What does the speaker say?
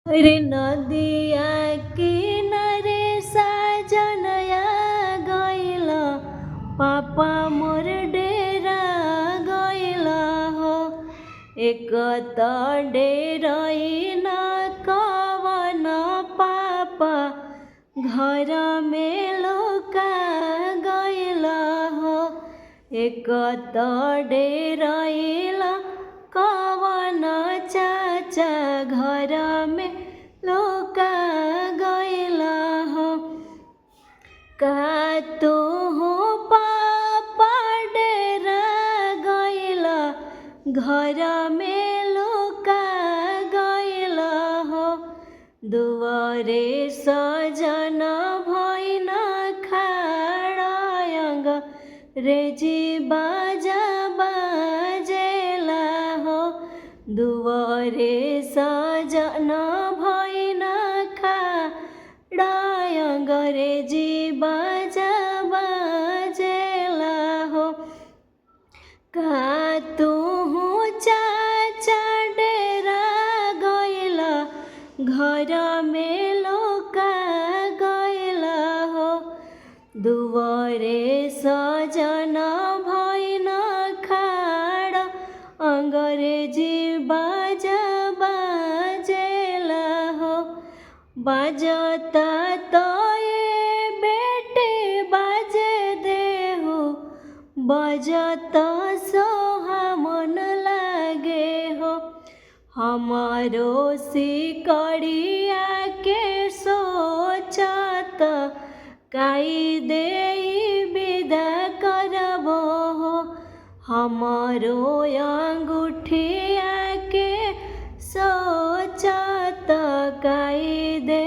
रे नदिया किनारे साजनया गइल पापा मोर डेरा गइल हो। एक त डेरैन कवन पापा घर में लुका गइल हो। एक त डेरैन कवन चाचा घर में लुका गइल हो। का तू पापा डेरा गइल घर में लुका गइल हो। दुआरे सजन भइन खाड़ायंग रेजी बाजा बाजेला हो। दुआरे सजन भइन खाड़ायंग रेजी बाजा बाजेला हो। का तू चाचा डेरा गइल घर में लुका गइल हो। दुआरे सजन भइन खाड़ अंग्रेजी बाजा बाजेला हो। बाजता तो ये बेटे बाजे देहु बजता सोहा मन लागे हो। हमारो सिकड़िया के सोचत काई दे विदा करबो हो। हमारो अंगूठिया के सोचत काई दे